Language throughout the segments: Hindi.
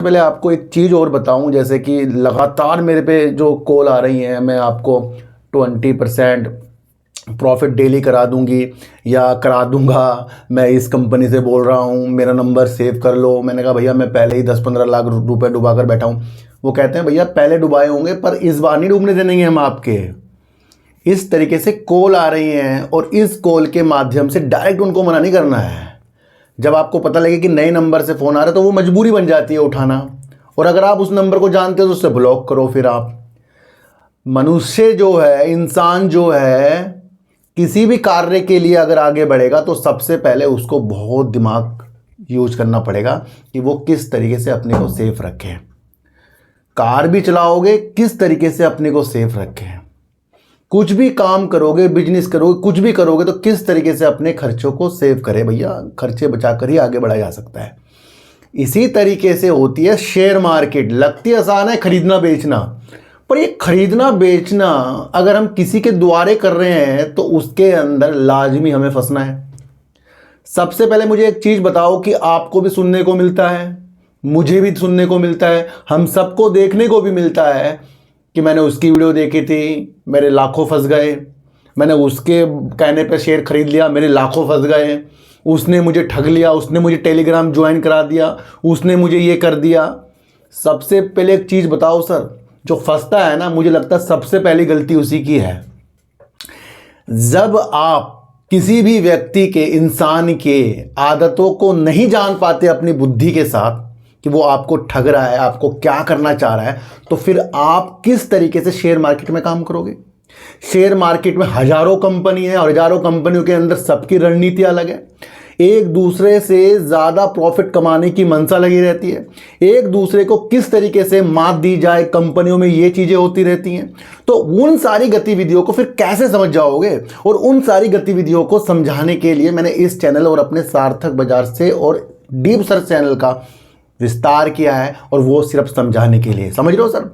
पहले आपको एक चीज़ और बताऊं, जैसे कि लगातार मेरे पे जो कॉल आ रही हैं, मैं आपको 20% प्रॉफिट डेली करा दूंगी या करा दूंगा, मैं इस कंपनी से बोल रहा हूं, मेरा नंबर सेव कर लो। मैंने कहा भैया मैं पहले ही 10-15 लाख रुपए डुबा कर बैठा हूं। वो कहते हैं भैया पहले डुबाए होंगे पर इस बार नहीं डूबने देंगे हम आपके। इस तरीके से कॉल आ रही हैं और इस कॉल के माध्यम से डायरेक्ट उनको मना नहीं करना है। जब आपको पता लगे कि नए नंबर से फ़ोन आ रहा है तो वो मजबूरी बन जाती है उठाना, और अगर आप उस नंबर को जानते हो तो उससे ब्लॉक करो। फिर आप मनुष्य जो है, इंसान जो है, किसी भी कार्य के लिए अगर आगे बढ़ेगा तो सबसे पहले उसको बहुत दिमाग यूज करना पड़ेगा कि वो किस तरीके से अपने को सेफ रखे। कार भी चलाओगे किस तरीके से अपने को सेफ रखें, कुछ भी काम करोगे, बिजनेस करोगे, कुछ भी करोगे तो किस तरीके से अपने खर्चों को सेव करें। भैया खर्चे बचाकर ही आगे बढ़ा जा सकता है। इसी तरीके से होती है शेयर मार्केट। लगती आसान है खरीदना बेचना, पर ये खरीदना बेचना अगर हम किसी के द्वारे कर रहे हैं तो उसके अंदर लाजमी हमें फंसना है। सबसे पहले मुझे एक चीज़ बताओ कि आपको भी सुनने को मिलता है, मुझे भी सुनने को मिलता है, हम सबको देखने को भी मिलता है कि मैंने उसकी वीडियो देखी थी, मेरे लाखों फंस गए, मैंने उसके कहने पे शेयर खरीद लिया, मेरे लाखों फंस गए, उसने मुझे ठग लिया, उसने मुझे टेलीग्राम ज्वाइन करा दिया, उसने मुझे ये कर दिया। सबसे पहले एक चीज़ बताओ सर, जो फंसता है ना, मुझे लगता है सबसे पहली गलती उसी की है। जब आप किसी भी व्यक्ति के, इंसान के आदतों को नहीं जान पाते अपनी बुद्धि के साथ कि वो आपको ठग रहा है, आपको क्या करना चाह रहा है, तो फिर आप किस तरीके से शेयर मार्केट में काम करोगे। शेयर मार्केट में हजारों कंपनी है और हजारों कंपनियों के अंदर सबकी रणनीति अलग है। एक दूसरे से ज़्यादा प्रॉफिट कमाने की मंशा लगी रहती है। एक दूसरे को किस तरीके से मात दी जाए, कंपनियों में ये चीज़ें होती रहती हैं। तो उन सारी गतिविधियों को फिर कैसे समझ जाओगे, और उन सारी गतिविधियों को समझाने के लिए मैंने इस चैनल और अपने सार्थक बाजार से और डीप सर्च चैनल का विस्तार किया है, और वो सिर्फ समझाने के लिए। समझ रहे हो सर,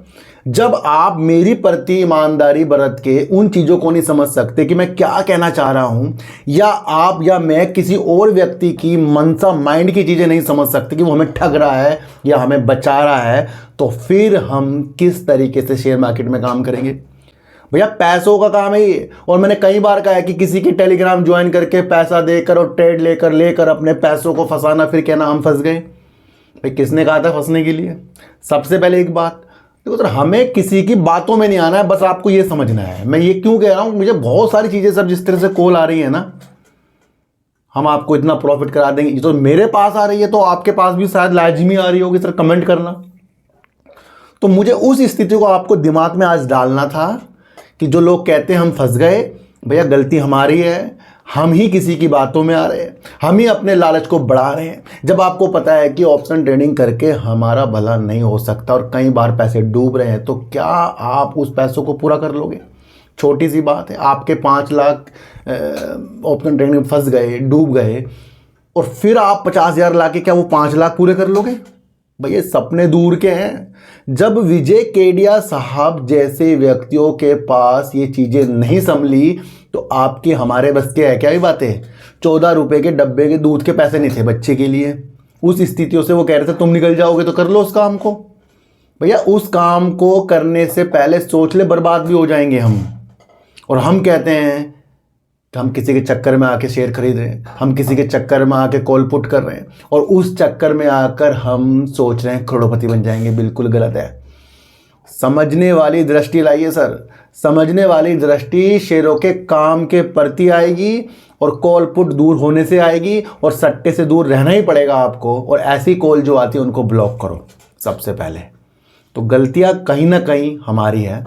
जब आप मेरी प्रति ईमानदारी बरत के उन चीज़ों को नहीं समझ सकते कि मैं क्या कहना चाह रहा हूं, या आप या मैं किसी और व्यक्ति की मनसा, माइंड की चीज़ें नहीं समझ सकते कि वो हमें ठग रहा है या हमें बचा रहा है, तो फिर हम किस तरीके से शेयर मार्केट में काम करेंगे। भैया पैसों का काम है ये, और मैंने कई बार कहा है कि किसी की टेलीग्राम ज्वाइन करके पैसा देकर और ट्रेड लेकर अपने पैसों को फंसाना, फिर कहना हम फंस गए। भाई किसने कहा था फंसने के लिए। सबसे पहले एक बात देखो सर, हमें किसी की बातों में नहीं आना है, बस आपको ये समझना है। मैं ये क्यों कह रहा हूं, मुझे बहुत सारी चीजें सब जिस तरह से कॉल आ रही है ना, हम आपको इतना प्रॉफिट करा देंगे, तो मेरे पास आ रही है तो आपके पास भी शायद लाजमी आ रही होगी सर, कमेंट करना। तो मुझे उस स्थिति को आपको दिमाग में आज डालना था कि जो लोग कहते हैं हम फंस गए, भैया गलती हमारी है, हम ही किसी की बातों में आ रहे हैं, हम ही अपने लालच को बढ़ा रहे हैं। जब आपको पता है कि ऑप्शन ट्रेडिंग करके हमारा भला नहीं हो सकता और कई बार पैसे डूब रहे हैं, तो क्या आप उस पैसों को पूरा कर लोगे। छोटी सी बात है, आपके 5 लाख ऑप्शन ट्रेडिंग में फंस गए, डूब गए, और फिर आप 50,000 ला के क्या वो 5 लाख पूरे कर लोगे। भैया सपने दूर के हैं। जब विजय केडिया साहब जैसे व्यक्तियों के पास ये चीज़ें नहीं संभली तो आपके हमारे बस के है क्या ये बातें। 14 रुपए के डब्बे के दूध के पैसे नहीं थे बच्चे के लिए। उस स्थितियों से वो कह रहे थे तुम निकल जाओगे तो कर लो उस काम को। भैया उस काम को करने से पहले सोच ले, बर्बाद भी हो जाएंगे हम। और हम कहते हैं कि हम किसी के चक्कर में आके शेयर खरीद रहे हैं, हम किसी के चक्कर में आके कॉल पुट कर रहे हैं, और उस चक्कर में आकर हम सोच रहे हैं करोड़पति बन जाएंगे। बिल्कुल गलत है। समझने वाली दृष्टि लाइए सर। समझने वाली दृष्टि शेयरों के काम के प्रति आएगी और कॉल पुट दूर होने से आएगी, और सट्टे से दूर रहना ही पड़ेगा आपको। और ऐसी कॉल जो आती है उनको ब्लॉक करो सबसे पहले। तो गलतियां कहीं ना कहीं हमारी है।